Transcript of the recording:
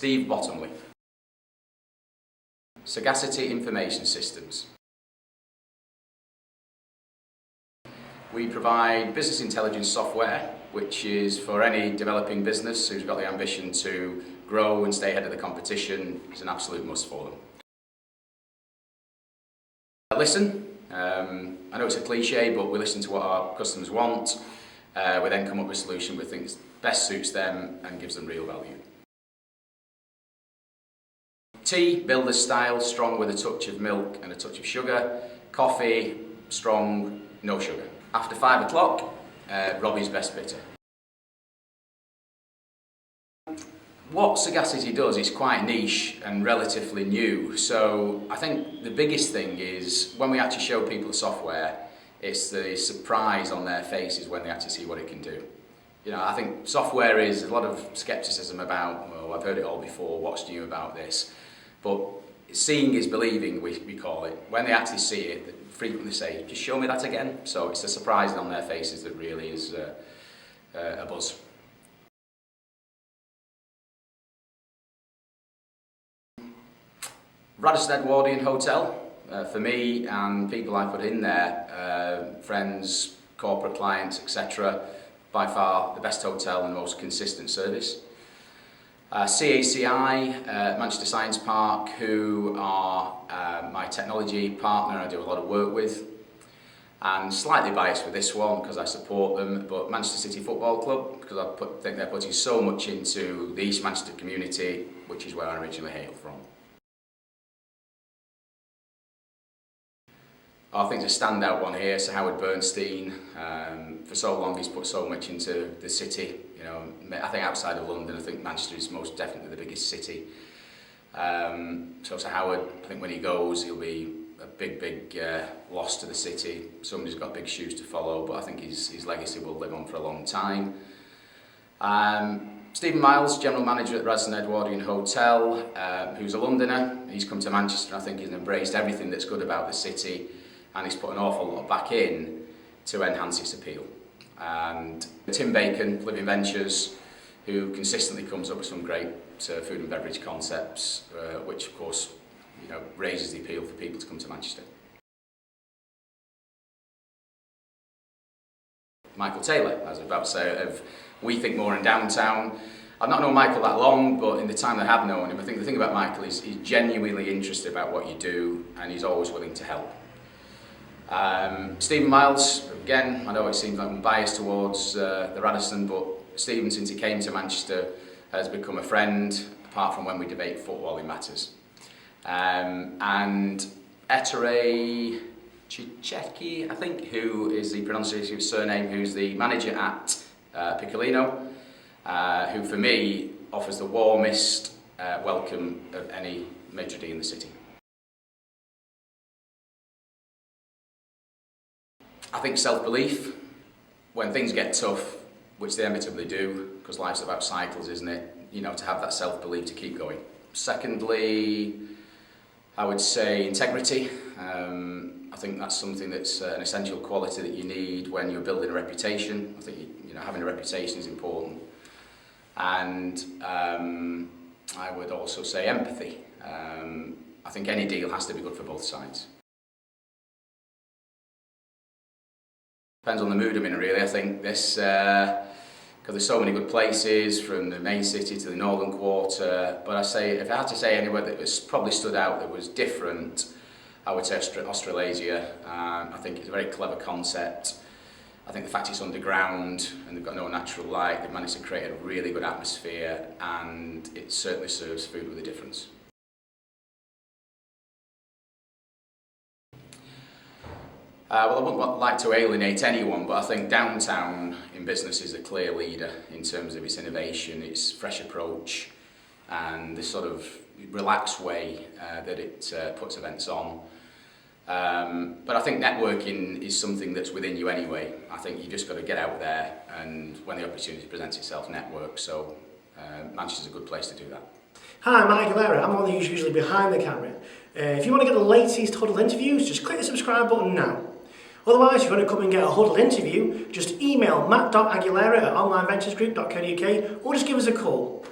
Steve Bottomley. Sagacity Information Systems. We provide business intelligence software, which is for any developing business who's got the ambition to grow and stay ahead of the competition. It's an absolute must for them. Listen. I know it's a cliche, but we listen to what our customers want. We then come up with a solution we think best suits them and gives them real value. Tea, builder's style, strong with a touch of milk and a touch of sugar. Coffee, strong, no sugar. After 5 o'clock, Robbie's best bitter. What Sagacity does is quite niche and relatively new, so I think the biggest thing is when we actually show people the software, it's the surprise on their faces when they actually see what it can do. You know, I think software is a lot of scepticism about, well, I've heard it all before, what's new about this? But seeing is believing, we call it. When they actually see it, they frequently say, just show me that again. So it's the surprise on their faces that really is a buzz. Radisson Edwardian Hotel, for me and people I put in there, friends, corporate clients, etc. By far the best hotel and most consistent service. CACI, Manchester Science Park, who are my technology partner I do a lot of work with. And slightly biased with this one because I support them, but Manchester City Football Club, because I think they're putting so much into the East Manchester community, which is where I originally hail from. I think it's a standout one here, Sir Howard Bernstein. For so long he's put so much into the city. You know, I think outside of London, I think Manchester is most definitely the biggest city. So Sir Howard, I think when he goes, he'll be a big loss to the city. Somebody's got big shoes to follow, but I think his legacy will live on for a long time. Stephen Miles, General Manager at the Radisson Edwardian Hotel, who's a Londoner. He's come to Manchester and I think he's embraced everything that's good about the city, and he's put an awful lot back in to enhance its appeal. And Tim Bacon, Living Ventures, who consistently comes up with some great food and beverage concepts, which of course, you know, raises the appeal for people to come to Manchester. Michael Taylor, as I was about to say, of We Think More in Downtown. I've not known Michael that long, but in the time that I have known him, I think the thing about Michael is he's genuinely interested about what you do and he's always willing to help. Stephen Miles, again, I know it seems like I'm biased towards the Radisson, but Stephen, since he came to Manchester, has become a friend, apart from when we debate football in matters. And Ettore Cicecchi, I think, who is the pronunciation of his surname, who's the manager at Piccolino, who for me offers the warmest welcome of any maitre d' in the city. I think self-belief, when things get tough, which they inevitably do, because life's about cycles, isn't it? You know, to have that self-belief to keep going. Secondly, I would say integrity. I think that's something that's an essential quality that you need when you're building a reputation. I think you know, having a reputation is important. And I would also say empathy. I think any deal has to be good for both sides. Depends on the mood I'm in, really. I think this, because there's so many good places, from the main city to the northern quarter, but I say, if I had to say anywhere that was probably stood out that was different, I would say Australasia. I think it's a very clever concept. I think the fact it's underground and they've got no natural light, they've managed to create a really good atmosphere, and it certainly serves food with a difference. Well, I wouldn't like to alienate anyone, but I think downtown in business is a clear leader in terms of its innovation, its fresh approach, and the sort of relaxed way that it puts events on. But I think networking is something that's within you anyway. I think you just got to get out there and when the opportunity presents itself, network. So Manchester's a good place to do that. Hi, I'm Matt Aguilera. I'm one of the usually behind the camera. If you want to get the latest Huddled interviews, just click the subscribe button now. Otherwise, if you want to come and get a Huddled interview, just email matt.aguilera@onlineventuresgroup.co.uk or just give us a call.